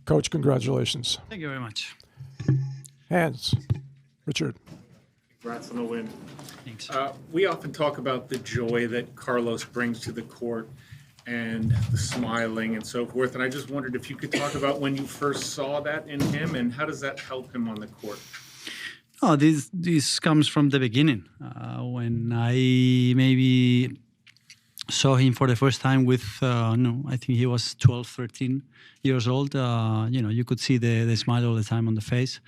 Coach, congratulations. Thank you very much. Hands. Richard. Congrats on the win. Thanks. We often talk about the joy that Carlos brings to the court and the smiling and so forth. And I just wondered if you could talk about when you first saw that in him and how does that help him on the court? Oh, this comes from the beginning. When I maybe saw him for the first time with, I think he was 12, 13 years old. You could see the smile all the time on the face,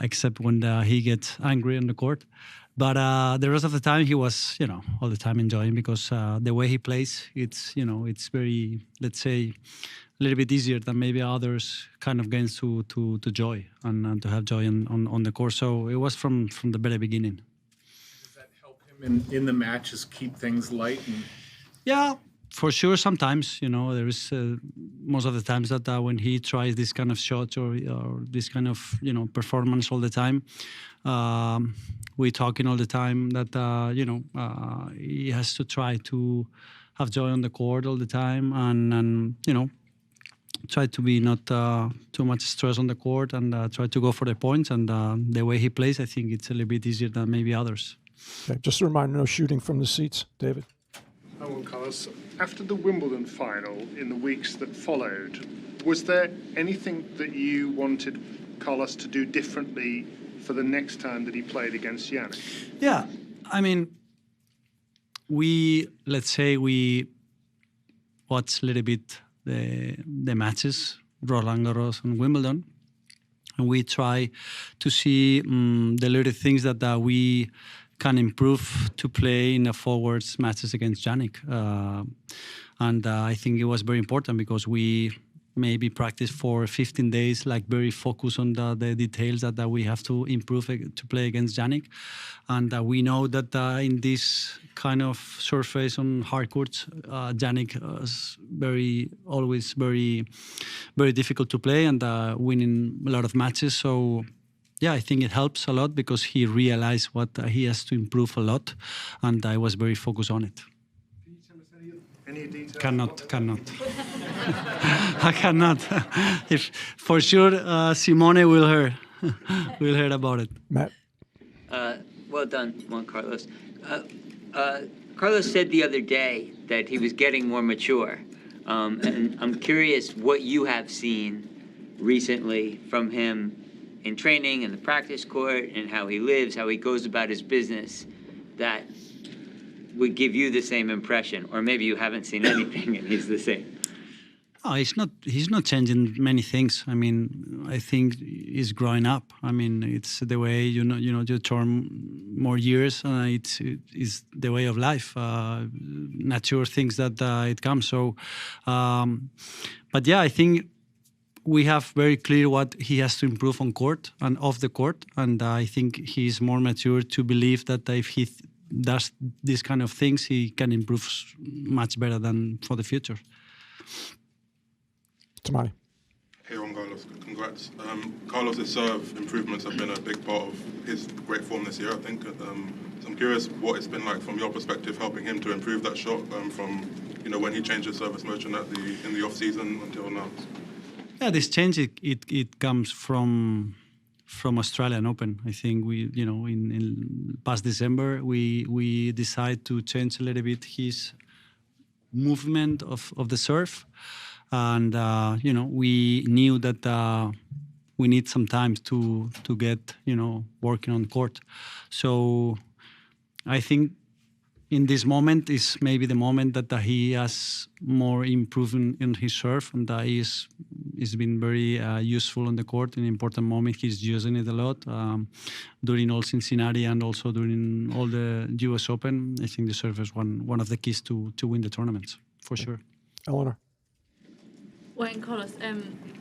except when he gets angry on the court. But the rest of the time, he was, all the time enjoying because the way he plays, it's very, let's say, a little bit easier than maybe others kind of gains to joy and to have joy on the court. So it was from the very beginning. Does that help him in the matches keep things light? Yeah, for sure. Sometimes, there is most of the times that when he tries this kind of shot or this kind of, performance all the time, we talking all the time that, he has to try to have joy on the court all the time and try to be not too much stress on the court and try to go for the points. And the way he plays, I think it's a little bit easier than maybe others. Okay, just a reminder, no shooting from the seats. David. Juan Carlos, after the Wimbledon final in the weeks that followed, was there anything that you wanted Carlos to do differently for the next time that he played against Yannick? Yeah, I mean, we watched a little bit the matches, Roland Garros and Wimbledon, and we try to see the little things that we can improve to play in the forwards matches against Yannick. And I think it was very important because we maybe practice for 15 days, like very focused on the details that we have to improve to play against Yannick. And we know that in this kind of surface on hard courts, Yannick is always very, very difficult to play and winning a lot of matches. So yeah, I think it helps a lot because he realized what he has to improve a lot, and I was very focused on it. Can you tell us any details? Cannot. I cannot. If for sure, Simone will hear about it. Matt. Well done, Juan Carlos. Carlos said the other day that he was getting more mature, and I'm curious what you have seen recently from him in training, in the practice court, and how he lives, how he goes about his business, that would give you the same impression, or maybe you haven't seen anything and he's the same. Oh, he's not changing many things. I mean, I think he's growing up. I mean, it's the way you turn more years. It's the way of life. Natural things that it comes. So, but yeah, I think we have very clear what he has to improve on court and off the court, and I think he's more mature to believe that if he does these kind of things, he can improve much better than for the future. Tamani. Hey, Juan Carlos, congrats. Carlos' serve improvements have been a big part of his great form this year, I think. So I'm curious what it's been like from your perspective, helping him to improve that shot from when he changed his service motion in the off season until now. Yeah, this change it comes from Australian Open. I think we in past December we decided to change a little bit his movement of the serve. And we knew that we need some time to get working on court. So I think in this moment is maybe the moment that he has more improvement in his serve, and that he's been very useful on the court in an important moment. He's using it a lot during all Cincinnati and also during all the U.S. Open. I think the serve is one of the keys to win the tournaments for sure. Eleanor. Juan Carlos,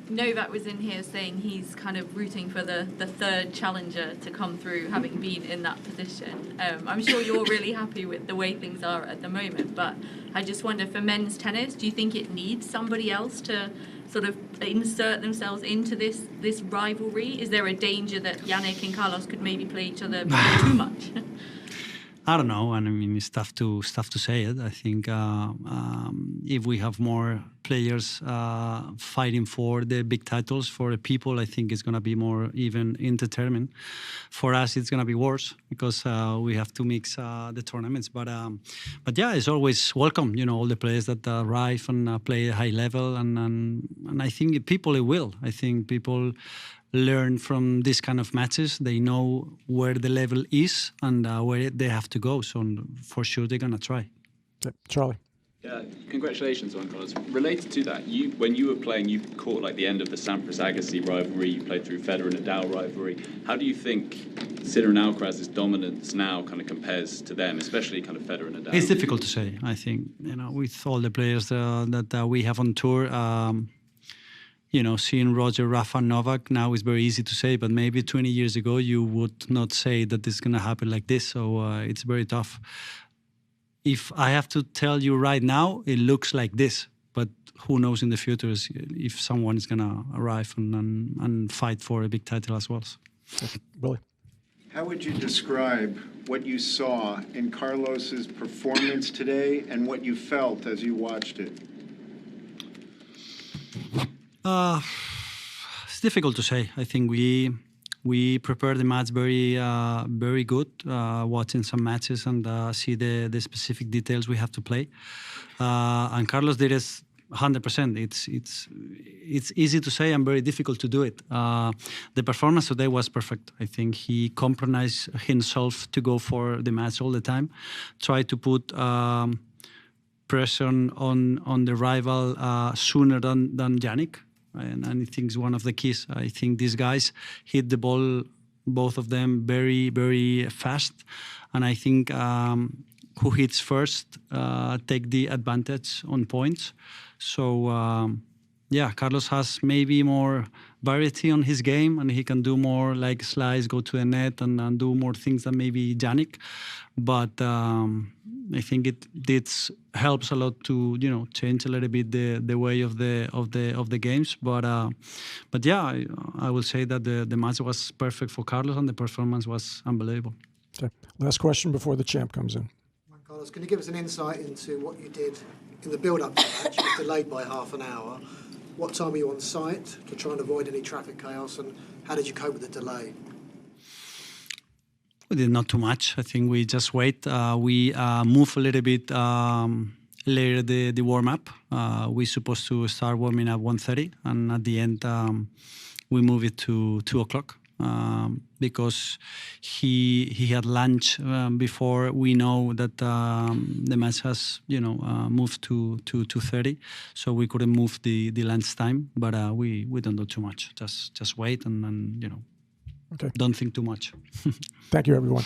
Novak was in here saying he's kind of rooting for the third challenger to come through, having been in that position. I'm sure you're really happy with the way things are at the moment, but I just wonder, for men's tennis, do you think it needs somebody else to sort of insert themselves into this rivalry? Is there a danger that Yannick and Carlos could maybe play each other too much? I don't know, and I mean it's tough to say it. I think if we have more players fighting for the big titles for the people, I think it's gonna be more even entertainment. For us, it's gonna be worse because we have to mix the tournaments. But yeah, it's always welcome. You know, all the players that arrive and play at high level, and I think people it will. I think people learn from this kind of matches. They know where the level is and where they have to go. So for sure, they're gonna try. Okay. Charlie. Congratulations, Juan Carlos. Related to that, when you were playing, you caught like the end of the Sampras-Agassi rivalry. You played through Federer-Nadal rivalry. How do you think Sinner and Alcaraz's dominance now kind of compares to them, especially kind of Federer-Nadal? It's difficult to say. I think with all the players that we have on tour. Seeing Roger, Rafa, Novak now is very easy to say, but maybe 20 years ago you would not say that this is going to happen like this. So it's very tough. If I have to tell you right now, it looks like this, but who knows in the future if someone is going to arrive and fight for a big title as well. Billy. How would you describe what you saw in Carlos's performance today and what you felt as you watched it? It's difficult to say. I think we prepare the match very good, watching some matches and see the specific details we have to play. And Carlos did it 100%. It's easy to say and very difficult to do it. The performance today was perfect. I think he compromised himself to go for the match all the time, try to put pressure on the rival sooner than Yannick. And I think it's one of the keys. I think these guys hit the ball, both of them, very, very fast. And I think who hits first take the advantage on points. So, Carlos has maybe more variety on his game, and he can do more like slice, go to the net, and do more things than maybe Yannick. But I think it helps a lot to change a little bit the way of the games. But yeah, I will say that the match was perfect for Carlos and the performance was unbelievable. Okay. Last question before the champ comes in. Juan Carlos, can you give us an insight into what you did in the build-up to the match? It was delayed by half an hour. What time were you on site to try and avoid any traffic chaos, and how did you cope with the delay? We did not too much. I think we just wait. We move a little bit later the warm-up. We're supposed to start warming up 1:30, and at the end we move it to 2 o'clock because he had lunch before we know that the match has moved to 2:30, so we couldn't move the lunch time. But we don't do too much. Just wait and okay. Don't think too much. Thank you, everyone.